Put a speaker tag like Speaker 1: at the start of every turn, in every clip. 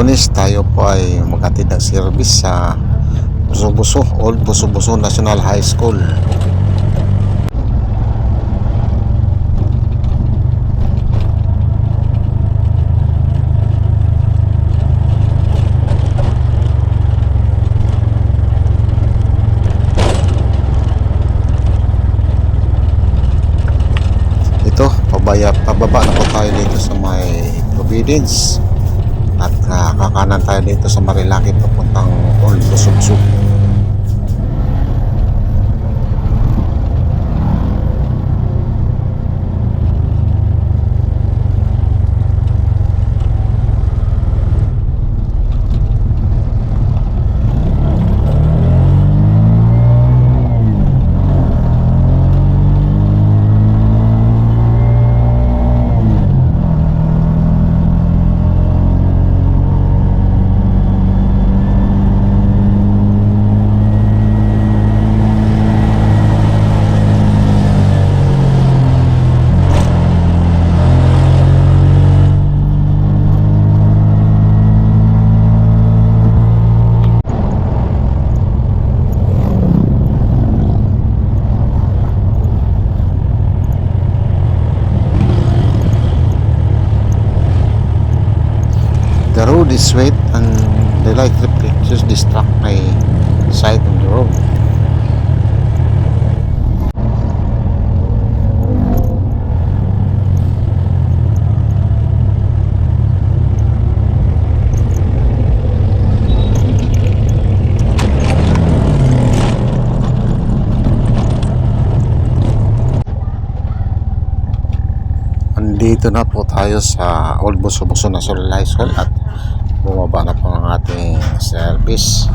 Speaker 1: Lunes tayo po ay maghatid ng service sa Buso-Buso, Old Buso-Buso National High School. Ito, pababa na po tayo dito sa may Providence. At kakanan tayo dito sa Marilaki papuntang Old Buso-Buso. The road is wet and the light reflectors distract my sight on the road. Andito na po tayo sa Old Buso-Buso National High School at bumaba na po ang ating service.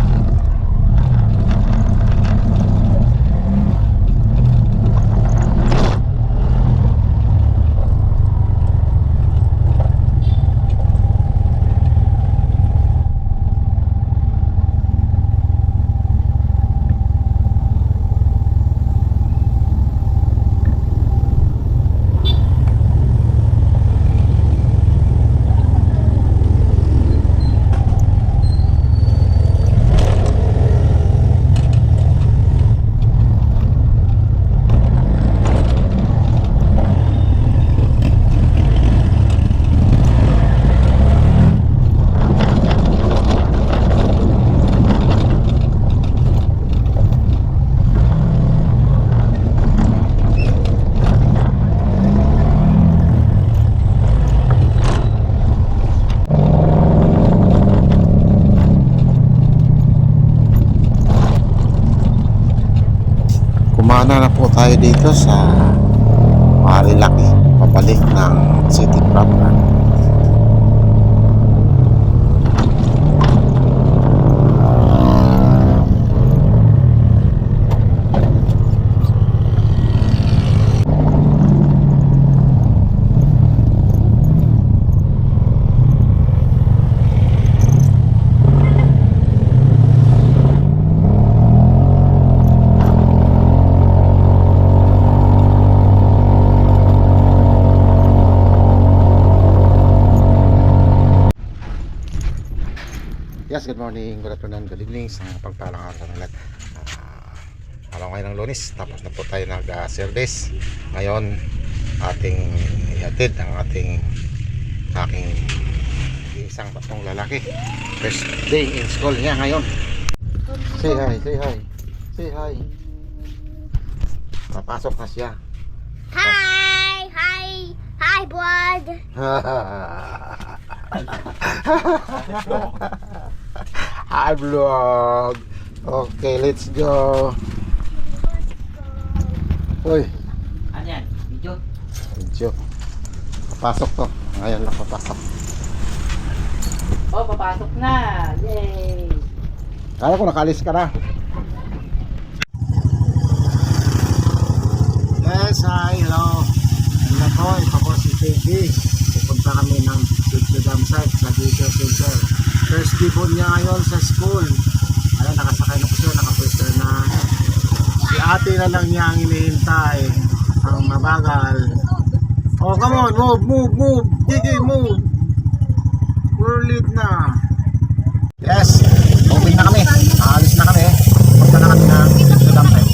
Speaker 1: Kumana na po tayo dito sa Marilaki, pabalik ng city proper. Yes, good morning, good afternoon, good evening sa pagpalang araw ng lahat. Araw ngayon ng Lunes, tapos na po tayo nag-service. Ngayon, ating ihatid ang aking isang batong lalaki. First day in school niya ngayon. Say hi, say hi, say hi. Papasok na siya.
Speaker 2: Hi! Hi! Hi, Blood!
Speaker 1: Hi vlog. Okay, let's go. Uy,
Speaker 3: Ano yan? Video?
Speaker 1: video. Papasok to. Ngayon lang papasok.
Speaker 3: Oh, papasok na! Yay!
Speaker 1: Kaya ko nakalis ka na. Yes, hi, hello. Ano po, ito po si TV. Pupunta kami ng Dam site sa Detail Center. First day po niya ngayon sa school. Ayun, nakasakay na po siya, nakapwesto na. Si ate na lang niya ang hinihintay. Ang mabagal. Oh, come on, move, move, move. Gigi, move. We're late na. Yes, open na kami. Aalis na kami. Punta na kami ng Sudam site.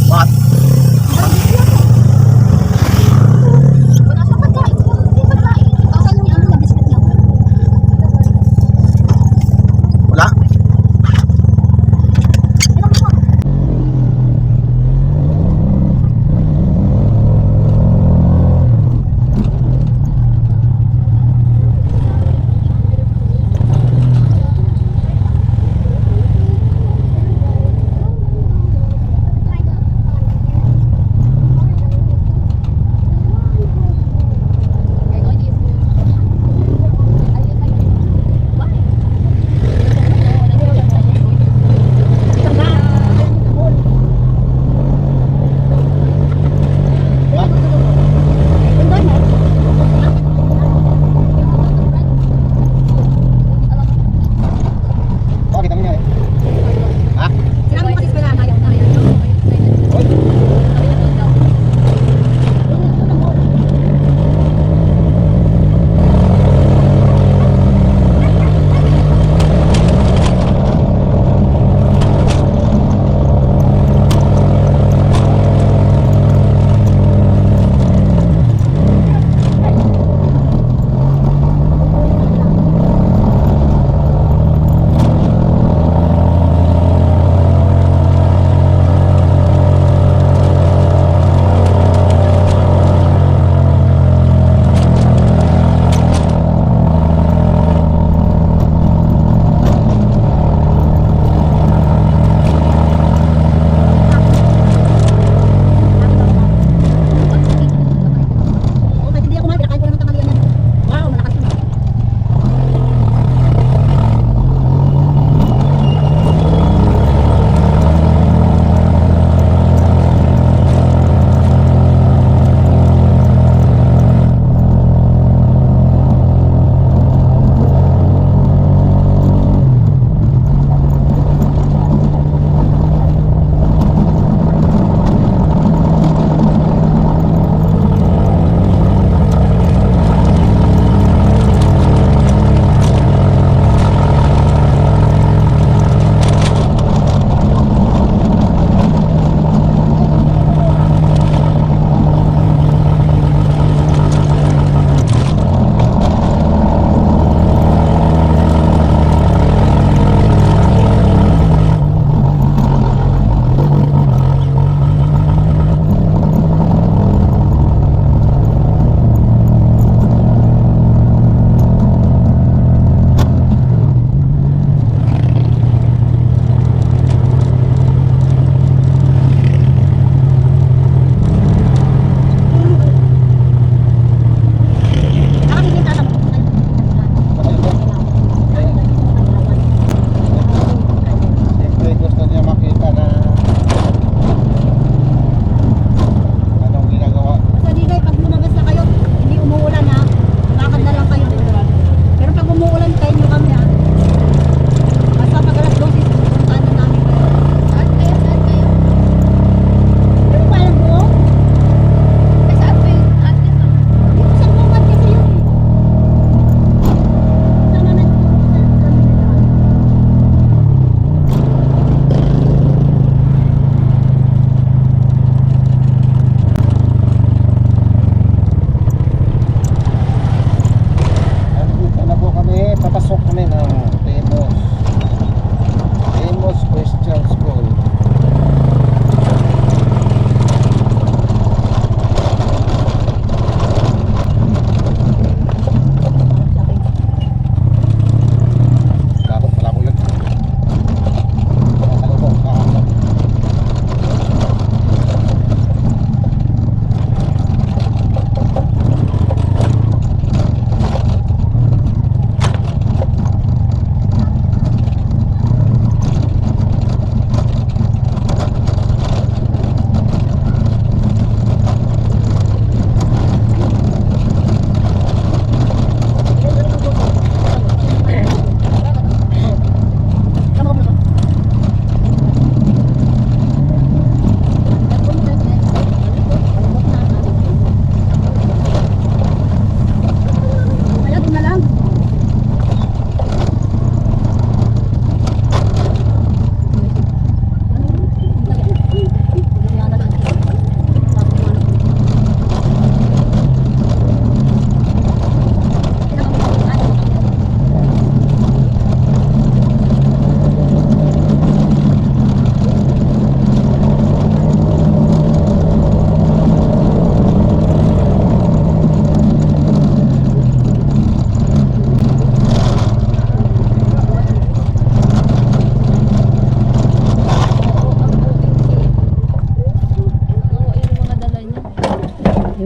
Speaker 1: What?
Speaker 2: Wala sa pagkain. Hindi pagkain. Kasan niya ang biscuit lang.
Speaker 1: Wala?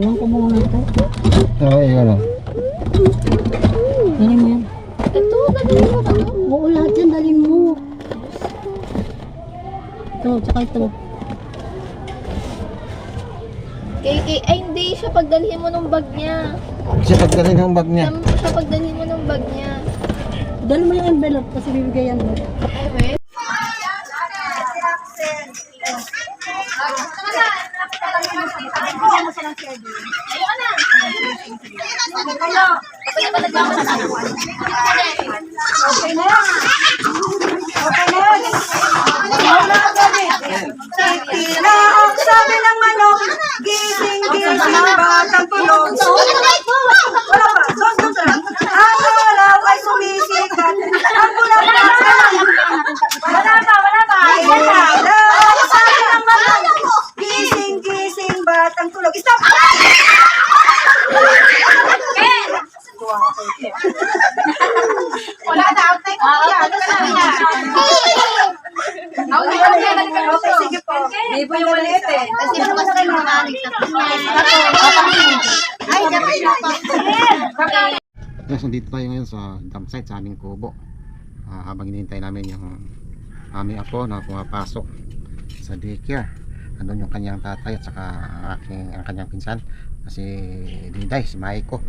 Speaker 2: Ewan ko muna ito.
Speaker 1: Ay, ano?
Speaker 2: Dali mo yan. Ito, dali mo ba ito? Oo, lahat yan, dali mo. Ito, tsaka ito.
Speaker 4: Ay, hindi siya pagdalhin mo ng bag niya.
Speaker 1: Siya pagdating ng bag niya.
Speaker 4: Siya pagdalhin mo ng bag niya.
Speaker 2: Dali mo yung envelope kasi bibigayan mo.
Speaker 4: Ay, wait.
Speaker 5: Tinahok sabi ng manok, gising, batang tulog. Wala pa, sunod lang. Ang alaw ay sumisikat, ang bulaklak ay wala pa. Tinahok sabi ng manok, gising, batang tulog. Stop!
Speaker 4: Wala na, outtake ko yan.
Speaker 5: Okay, sige po. Hindi po yung maliit eh.
Speaker 4: Kasi mas pinanalig sa Ay, dapat siya pa.
Speaker 1: Yes, nandito tayo ngayon sa dump site sa aming kubo. Habang hinihintay namin yung aming apo na pumapasok sa daycare. Andun yung kanyang tatay at saka ang kanyang pinsan. Si Diday, si Maiko,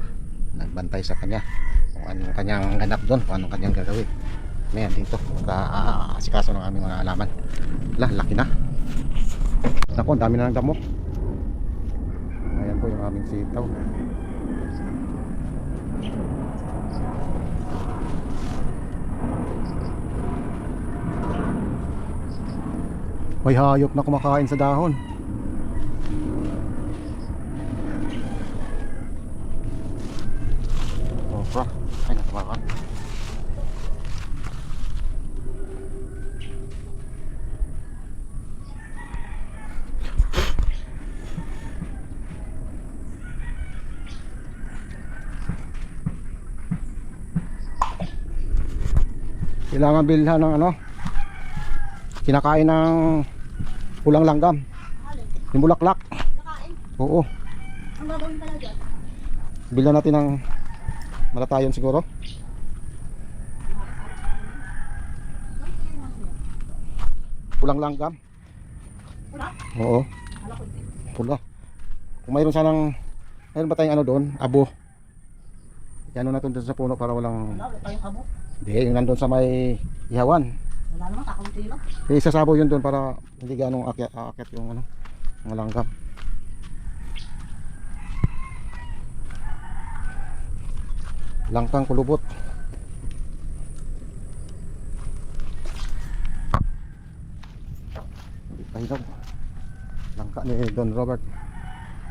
Speaker 1: nagbantay sa kanya kung anong kanyang ganap doon, kung anong kanyang gagawin. Ngayon dito, asikaso ng aming mga alaman. Laki na. Naku, ang dami na ng damo. Ayan po yung aming sitaw. May hayop na kumakain sa dahon. Okra. Ay, natumakan. Kailangan bilhan ng ano, kinakain ng pulang langgam, yung bulaklak. Oo,
Speaker 2: Ang gagawin pala dyan?
Speaker 1: bilhan natin ng malatayon siguro. Pulang langgam. Oo, pula. Kung mayroon sanang, mayroon ba tayong ano doon, abo, yan natin doon sa puno para walang.
Speaker 2: Wala tayong habo.
Speaker 1: Hindi, yung nandun sa may ihawan.
Speaker 2: Wala naman, kakunti lang.
Speaker 1: Isasabaw yun doon para hindi ganong aakyat yung ano, mga langgam. Langkang kulubot. Hindi pahinog. Langka ni Don Robert.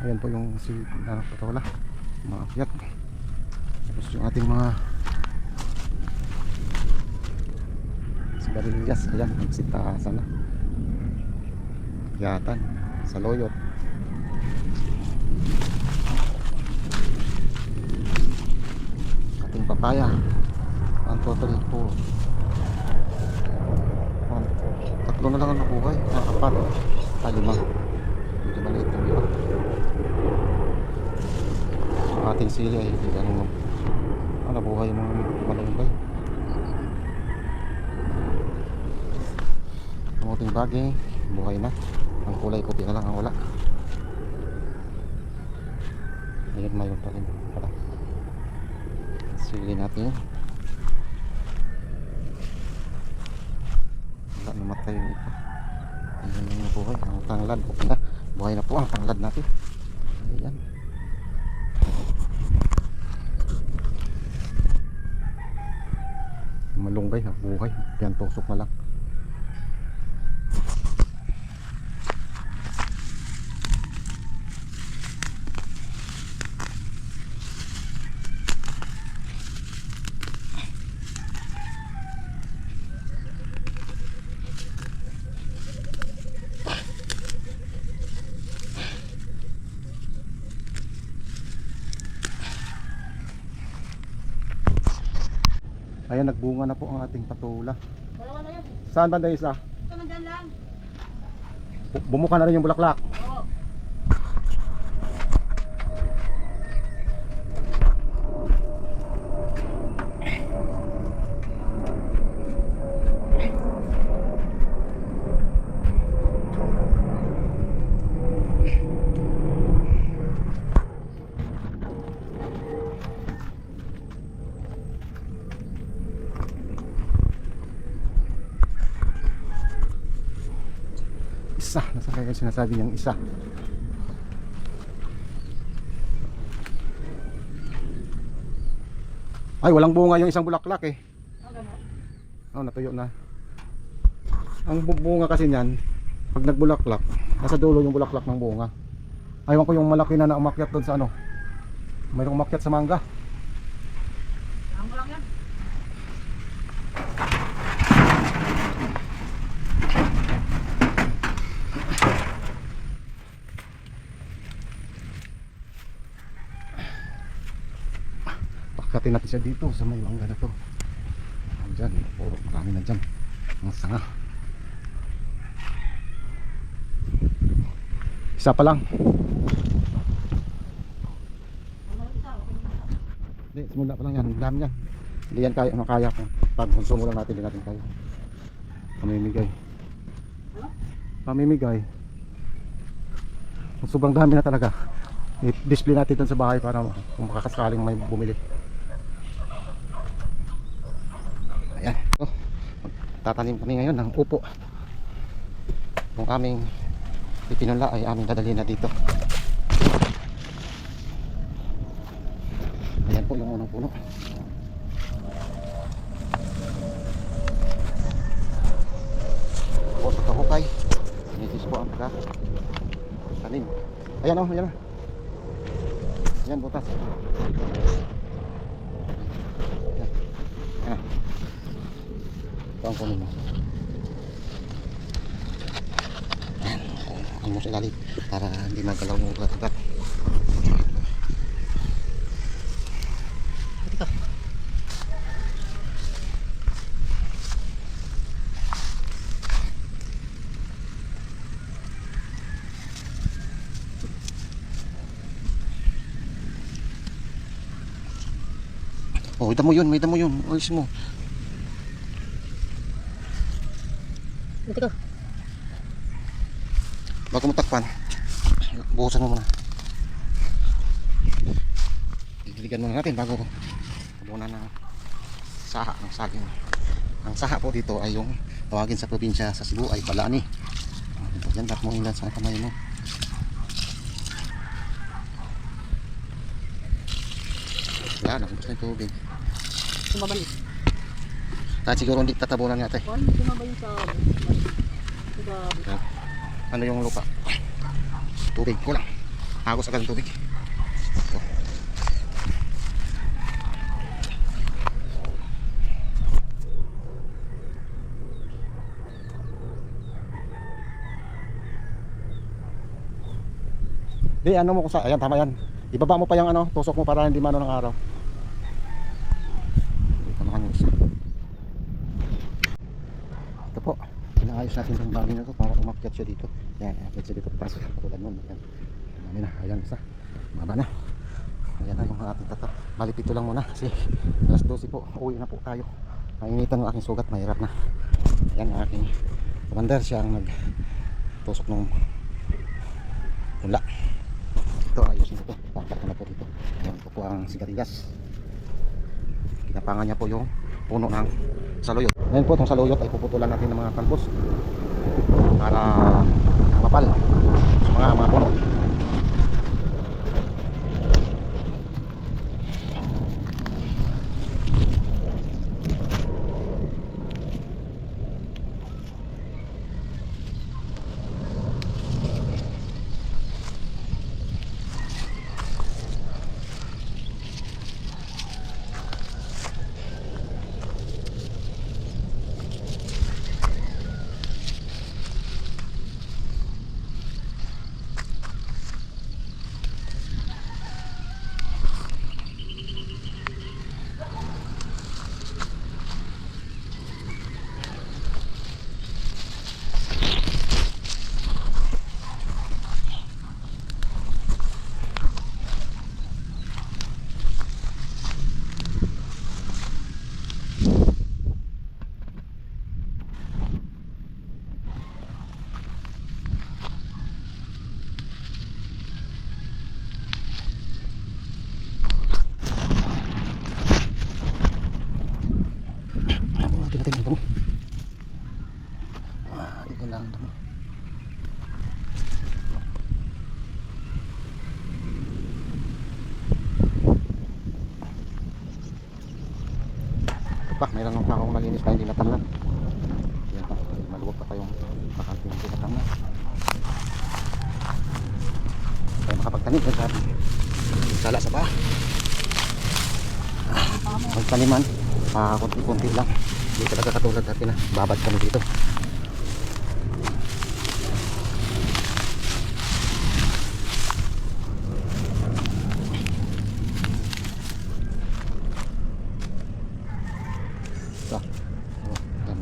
Speaker 1: Ayan po yung si patola, mga akyat. Tapos yung ating mga sigarilyas, ayan, nagsitasan na. Yatan sa loyot. Ating papaya. 1, 2, 3, 4. Tatlo na lang ang nabuhay. 4, 5. Medyo maliit yung iba. Ang ating sili ay hindi ganun nabuhay yung mga malumbay. Ang ating bagay buhay na. Ang kulay puti na lang ang wala. Ayun, mayroon pa rin para sili natin. Wala, namatay yung iba. Ayun yung buhay. Ang tanglad, okay na. Buhay na po ang tanglad natin. Ayan. Malunggay na buhay. Yan, tusok na lang. Ayan, nagbunga na po ang ating patula.
Speaker 2: Dalawa na yan.
Speaker 1: Saan banda isa?
Speaker 2: Ito na dyan lang.
Speaker 1: Bumuka na rin yung bulaklak.
Speaker 2: Oo.
Speaker 1: isa. Nasa kaya yung sinasabi niyang isa. Ay, walang bunga yung isang bulaklak eh. Oh, natuyo na. Ang bunga kasi niyan, pag nagbulaklak, nasa dulo yung bulaklak ng bunga. Aywan ko yung malaki na umakyat doon sa ano. Mayroong umakyat sa mangga. Pakatin natin siya dito sa may mangga na to. Diyan, puro marami na dyan. Ang sanga. Isa pa lang. Hindi, simula pa lang yan. Dami yan. Hindi yan kaya, makaya ko. Pag konsumo lang natin, hindi natin kaya. Pamimigay. Pamimigay. Sobrang dami na talaga. I-display natin dun sa bahay para kung makakasakaling may bumili. Ayan. So, tatanim kami ngayon ng upo. Yung aming ipinula ay aming dadalhin na dito. Ayan po yung unang puno. O sa kahukay. Nisis po ang tanim. Ayan o, ayan o. Ayan butas. Ayan. Ayan. Ito ang puno mo. Ayan. Ang mo sa ilalim para hindi magalaw mo ugat-ugat. Dito. Oh, may damo yun. Alis mo.
Speaker 2: Dito ko.
Speaker 1: Bago mo takpan, buhusan mo muna. Didiligan muna natin bago muna ng saha, ng saging. Ang saha po dito ay yung tawagin sa probinsya sa Cebu ay balani. Yan, tap mo ilan sa kamay mo. Yan, nakapos na yung tubig.
Speaker 2: Sumabalik.
Speaker 1: Kahit siguro hindi tatabunan nga ito eh.
Speaker 2: Sumabay yung sa...
Speaker 1: Yan. Ano yung lupa? Tubig, kulang. Agos agad ang tubig. Ito. Di, ano mo kung sa... Ayan, tama yan. Ibaba mo pa yung ano, tusok mo para hindi mano ng araw. Tamahan yung isa. Ito po. Inaayos natin yung bagay na ito para umakyat siya dito. Yan, umakyat siya dito. Pasok sa kulad mo. Ayan. Ayan na. Ayan isa. Maba na. Ayan na yung ating tatap. Malipito lang muna kasi alas 12 po. Uwi na po tayo. Mainitan ng aking sugat. Mahirap na. Ayan ang aking commander. Siya ang nagtusok ng hula. Ito ayusin ko. Pakpak ko na po dito. Ayan po po ang sigarilyas. Kinapangan niya po yung puno ng saluyot. Ngayon po itong saluyot ay puputulan natin ng mga talbos para mapal sa mga puno. Dito lang ito.
Speaker 6: malinis pa, hindi natamnan. Yan pa, maluwag pa tayong bakanting hindi natamnan. Kaya makapagtanim yan sa sala sa paa. Magtaniman, kunti-kunti lang. Hindi talaga katulad dati na babad kami dito. Ito.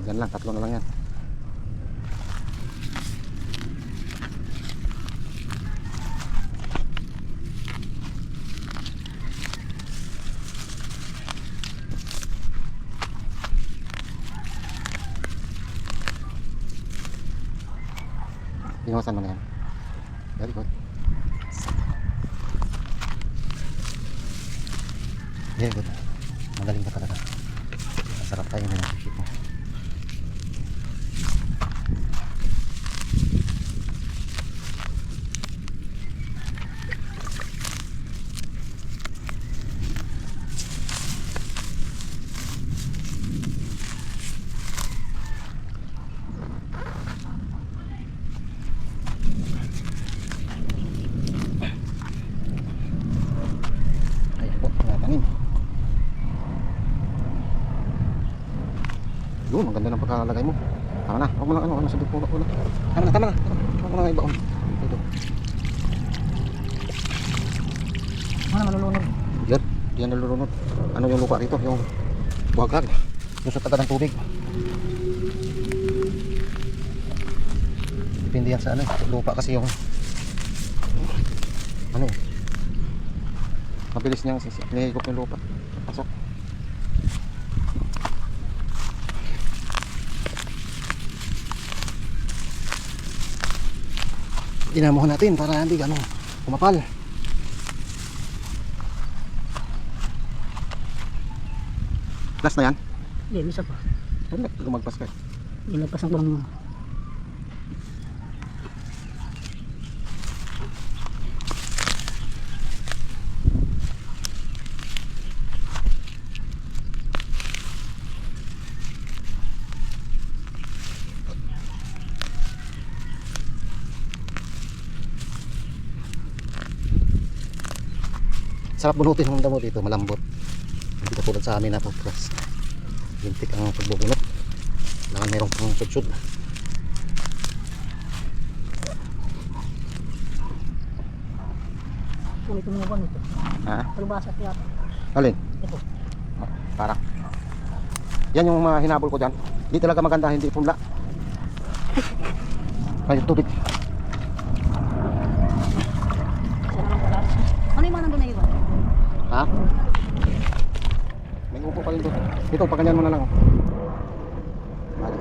Speaker 6: Yan lang, tatlo na lang yan. Iwasan mo na yan. Very good. Very good. Magaling ka talaga. Masarap tayo na nag-ship mo. Ayan po, tinatanim. Yun, ang ganda ng pagkalagay mo. Tama na, huwag mo lang ano, sabi ko na. Tama na. Huwag mo lang ibaon. Ito. Mana malulunod? Diyan nalulunod. Ano yung lupa dito? Yung buhagag. Yung sa taga ng tubig. Depende yan sa ano, lupa kasi yung ano eh. Mabilis niyang nihigop yung lupa. Pasok. Dinamuhan natin para hindi gano'ng kumapal. Last na yan?
Speaker 5: Hindi, isa pa.
Speaker 6: Wala, lumagpas ka.
Speaker 5: Ilagpasan ko lang.
Speaker 6: Sarap bunutin ng damo dito, malambot. Hindi katulad sa amin na pupras. Lintik ang pagbubunot. Kailangan mayroong pang sudsud.
Speaker 5: Ulit mo naman ito.
Speaker 6: Ha?
Speaker 5: Palubasa kaya.
Speaker 6: Alin?
Speaker 5: Ito.
Speaker 6: Para. Yan yung mga hinabol ko dyan. Hindi talaga maganda, hindi punla. Ay, tubig.
Speaker 5: Ano yung mga nandun na iba?
Speaker 6: Ha? May upo pa rin doon. Ito, pakanyan mo na lang. Oh. Bali.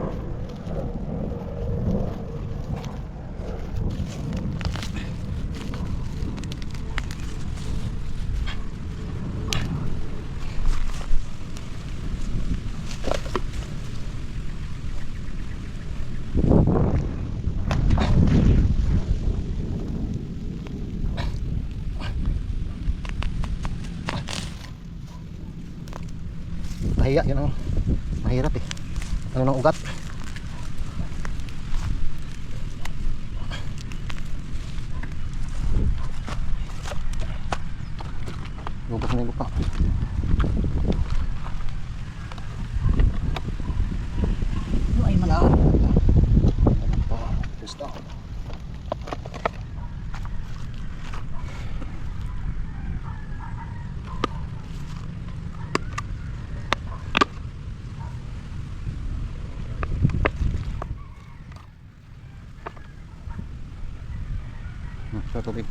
Speaker 6: Mahiya, yun ang mahirap eh. Ano ng ugat? Lubos na yung lupa.
Speaker 5: Ay, malaw.
Speaker 6: Gusto. Sa tubig.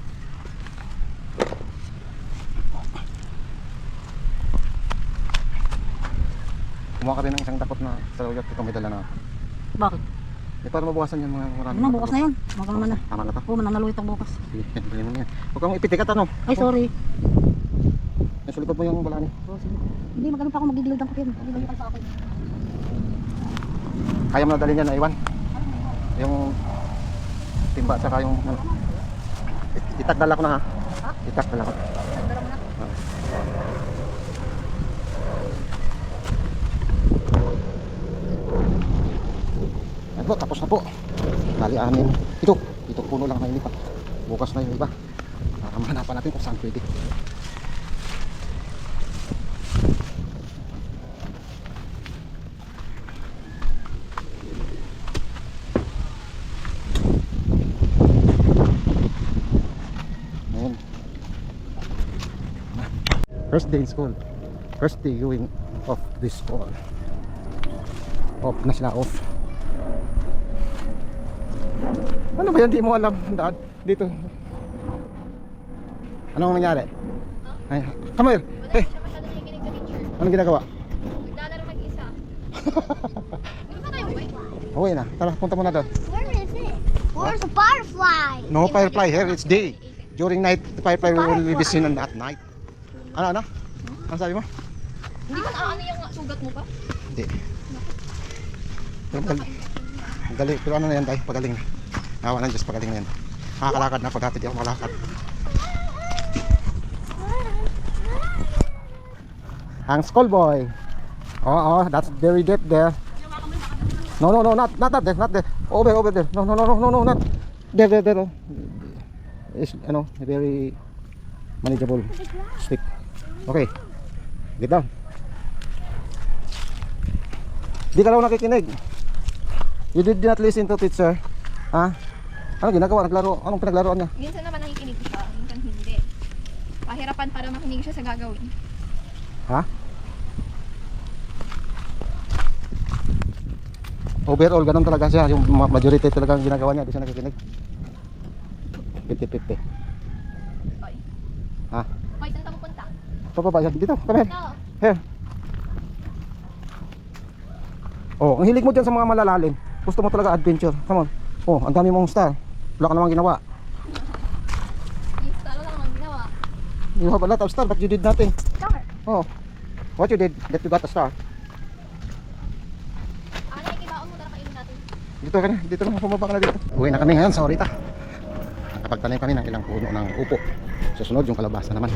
Speaker 6: Kumuha ka rin ng isang dapot na saluyot. Ikaw may dala na.
Speaker 5: Bakit?
Speaker 6: Eh para mabukasan yan mga marami.
Speaker 5: Ano, bukas na yan. Huwag naman na.
Speaker 6: Tama na to.
Speaker 5: Oo, mananaluit ang bukas.
Speaker 6: Sige, bili mo na yan. Huwag kang ipitikat ano.
Speaker 5: Ay, sorry.
Speaker 6: Nasulikod mo yung balani.
Speaker 5: Oo, sige. Hindi, magano pa ako magigilid ang kutin. Magigilid ka sa akin.
Speaker 6: Kaya mo na dalhin yan na iwan. Yung timba at saka yung ano. Itakdala ko na ha. Itakdala ko. po, tapos na po. Bali, anim. Ito puno lang na ilipat. Bukas na yung iba. Hanapan natin kung saan pwede. Ayan. First day in school. First day going off this school. Off na sila, off. Ano ba yan? Di mo alam daan dito. Anong nangyari? Ay, come here. Hey,
Speaker 4: Siya masyado nakikinig sa teacher.
Speaker 6: anong ginagawa?
Speaker 4: Naglalaro mag-isa. Hindi ba tayo uwi?
Speaker 6: Uwi na. Tara, punta muna doon.
Speaker 2: Where is it? Where's the butterfly?
Speaker 6: No firefly here. It's day. During night, the firefly will be seen at night. Ano? Ano sabi mo?
Speaker 4: Hindi ba ano yung sugat mo pa?
Speaker 6: Hindi. Pero magaling. Pero ano na yan, tayo? Pagaling na. Awa ng Diyos, pagaling na yan. Nakakalakad na. Pag dati di ako makalakad. Ang school boy. Oh, that's very deep there. No, not there, not there. Over there. No, not there. Oh. It's, very manageable stick. Okay. Get down. Di ka lang nakikinig. You did not listen to teacher. Ha? Ano ginagawa? Naglaro? Anong pinaglaruan niya?
Speaker 4: Minsan naman nakikinig siya, minsan hindi. Pahirapan para makinig siya sa gagawin.
Speaker 6: Ha? Overall, ganun talaga siya. Yung majority talaga ang ginagawa niya. Di siya nakikinig. 50-50.
Speaker 4: Hoy.
Speaker 6: Ha?
Speaker 4: Hoy, saan ka pupunta?
Speaker 6: Pababa yan. Dito, come here.
Speaker 4: No.
Speaker 6: Here. Oh, ang hilig mo dyan sa mga malalalim. Gusto mo talaga adventure. Come on. Oh, ang dami mong star. Wala ka namang ginawa.
Speaker 4: Yes, talo lang ang ginawa.
Speaker 6: You have a lot of star but you did nothing.
Speaker 2: Star.
Speaker 6: Oh. What you did that you got a star?
Speaker 4: Nakikibaon mo, tara kainin natin.
Speaker 6: Dito lang, bumaba ka na dito. Uwi na kami ngayon sa Orita. Nakapagtanim kami ng ilang puno ng upo. Susunod yung kalabasa naman.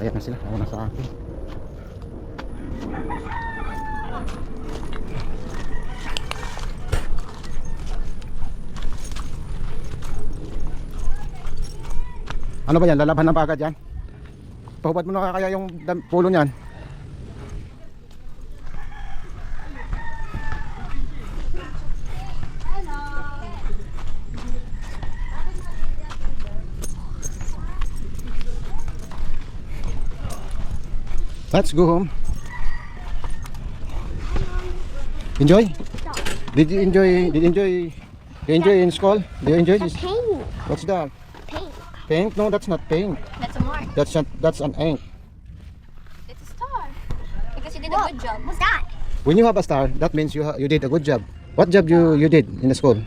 Speaker 6: Ayan na sila, nauna sa akin. Ano ba yan? Lalaban ng bagad yan? Pahubad mo na kaya yung pulo niyan. Let's go home. Enjoy? Did you enjoy in school? Do you enjoy this?
Speaker 2: Paint.
Speaker 6: What's that?
Speaker 2: Paint.
Speaker 6: Paint? No, that's not paint.
Speaker 4: That's a mark.
Speaker 6: That's an ink.
Speaker 4: It's a star. Because you did a good job.
Speaker 2: What's that?
Speaker 6: When you have a star, that means you did a good job. What job you did in the school?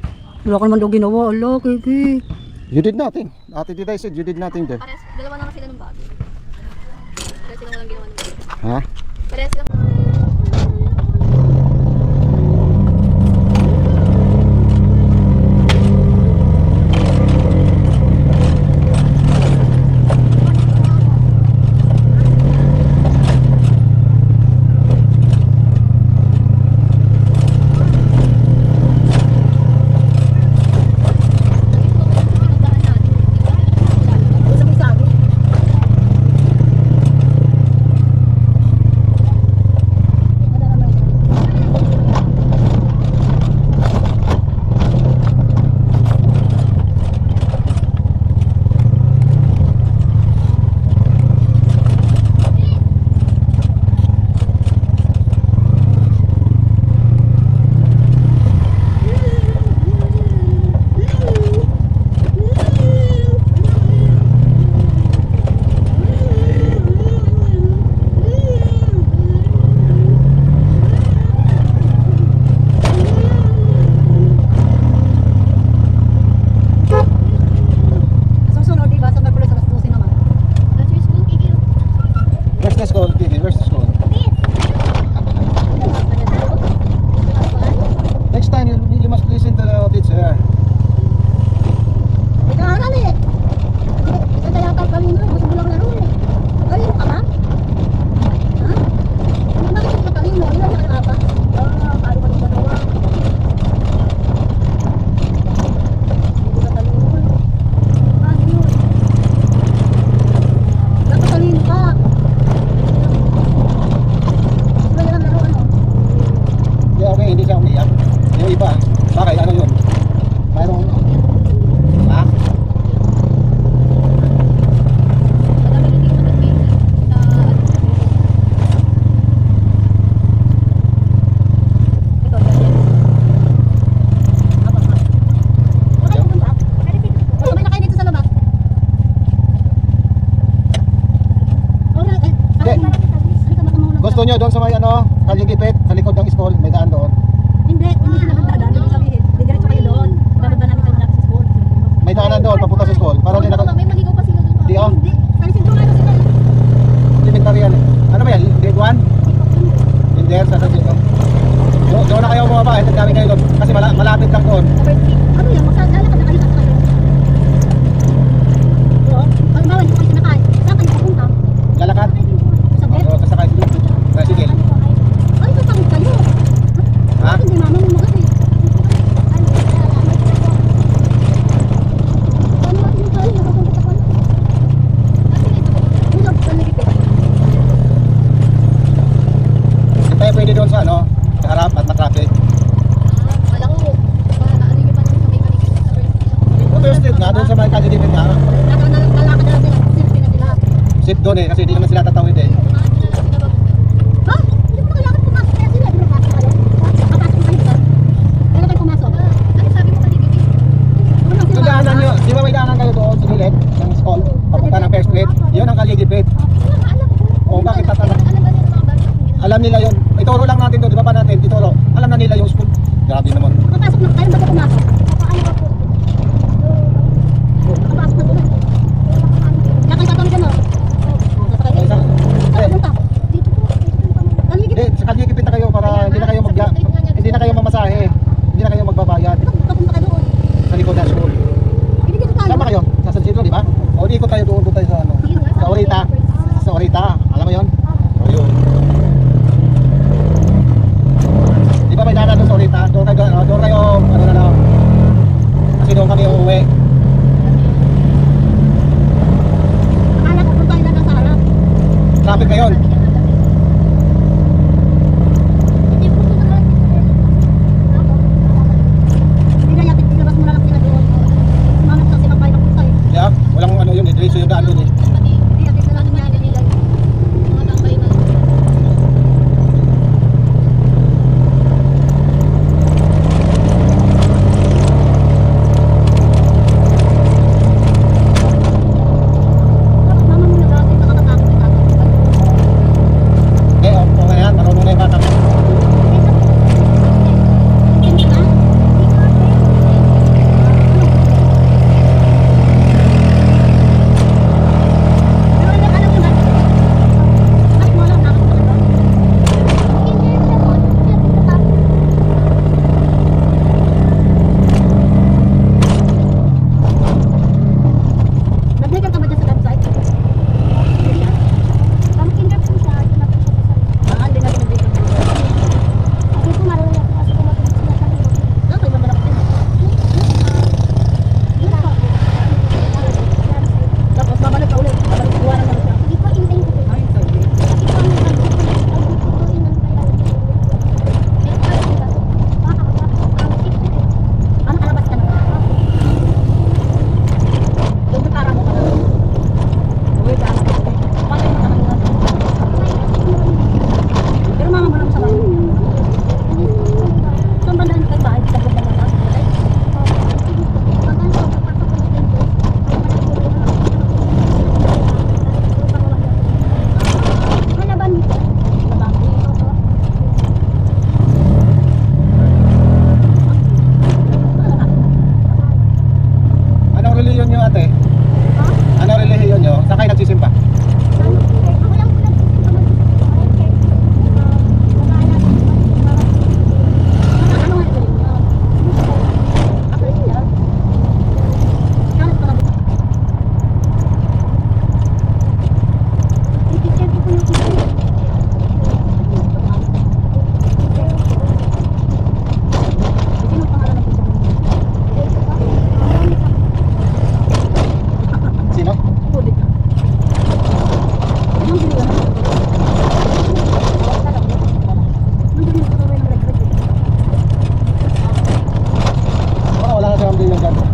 Speaker 5: Wala ka naman daw ginawa. Ala, Kiki.
Speaker 6: You did nothing. Ate Tita said you did nothing there.
Speaker 4: Pares, dalawa na lang sila ng bago. Pares silang walang ginawa ng bago.
Speaker 6: Ha?
Speaker 4: Pares silang...
Speaker 6: gusto nyo doon sa may ano, Kaligipit, sa likod ng school, may daan doon.
Speaker 5: Hindi sila magdadaan. Ibig sabihin, didiretso kayo doon. Bababa namin kayo natin sa school.
Speaker 6: May daanan doon, papunta sa school. Para hindi na
Speaker 4: May maligaw pa sila doon.
Speaker 6: Hindi oh,
Speaker 5: Hindi. Sa Isidro nga na sila.
Speaker 6: elementary yan. Ano ba yan? Grade 1? Hindi, sa Isidro. Doon na kayo bumaba, ito dami kayo doon. Kasi malapit lang doon.
Speaker 5: Ano yan? Maglalakad na kayo sa kayo. Oo. Pag bawal ko kayo sinakay. Saan kayo pupunta?
Speaker 6: Lalakad.
Speaker 5: Sa bed?
Speaker 6: Oo, sasakay. Tricycle.
Speaker 5: Ano ba pangit kayo?
Speaker 6: Ha?
Speaker 5: Hindi mama mo mag eh. Ano natin yung kayo? Nakapunta ko na. Ano sa nagipit?
Speaker 6: Hindi tayo pwede doon sa ano, sa harap at na-traffic.
Speaker 4: Wala ko. Ano yung man sa may maligid sa first.
Speaker 6: Sa first street nga, doon sa may Kaligipit nga.
Speaker 5: Lalakad na lang sila. Sirpi na sila.
Speaker 6: Safe doon eh, kasi hindi naman sila tatawid eh.
Speaker 5: Ha? Hindi mo na kailangan pumasok kaya sila. Hindi mo pasok kayo. Papasok kayo ba? Kailan kayo pumasok?
Speaker 4: Ano sabi mo maligid?
Speaker 5: Unang
Speaker 6: Yung daanan nyo, di ba may daanan kayo doon sa gilid ng school? Papunta ng first street. Yun ang Kaligipit. Oo, bakit tatanong?
Speaker 4: Alam ba nila mga bata?
Speaker 6: Alam nila yun. Ituro lang natin doon, di ba pa natin? Ituro. Alam na nila yung school. Grabe naman.
Speaker 5: Papasok na kayo. Bago pumasok? Paano ba po? Papasok na doon. Kaya kayo tatawid ano? Sasakay kayo. Saan punta? Dito po. Kaligid.
Speaker 6: Hindi, sa Kaligipit na kayo para hindi na kayo mamasahe. Hindi na kayo magbabayad
Speaker 5: Papunta kayo doon.
Speaker 6: sa likod ng school.
Speaker 5: Hindi dito tayo.
Speaker 6: Sama kayo? Sa San Isidro, di ba? O, ikot tayo doon tayo sa ano? Sa Orita. Sa Orita. Alam mo yun? O, yun. Di ba may daanan doon sa Orita? Doon kayo, ano na lang. Kasi doon kami uuwi.
Speaker 5: Akala ko punta kayo lang sa harap.
Speaker 6: Traffic ngayon.
Speaker 5: Hindi po ito naman. Hindi na yakin. Ilabas mo na lang sila doon. Mamit sa silang bayan na punta eh.
Speaker 6: Yeah, walang ano yun, diretso yung daan doon eh.
Speaker 5: Hindi yakin na lang niya nila.
Speaker 4: Mga tambay na.
Speaker 5: Tapos mama mo na dati nakakatakot na tatay.
Speaker 6: Eh, okay na yan, marunong na yung bata.
Speaker 5: Hindi ba? Pero alam mo na. Bakit mo alam nakakita ka doon? Nag-legal ka ba dyan sa website? Hindi siya. Hindi natin nag-legal. Okay, madalap din. Tapos babalik ka ulit. Babalik iwanan mo siya. Ay, sorry. Ano kalabas ka na? Doon para mo ka na. Uy, ka. Patay mo ka na. Pero mama mo lang sa bahay. Saan ba dahil kayo bahay? Sa loob ng bahay?
Speaker 6: Anong reliyon nyo ate? Anong reliyon nyo? Saan kayo nagsisimba? Sino? Wala na siya ang reliyon dyan.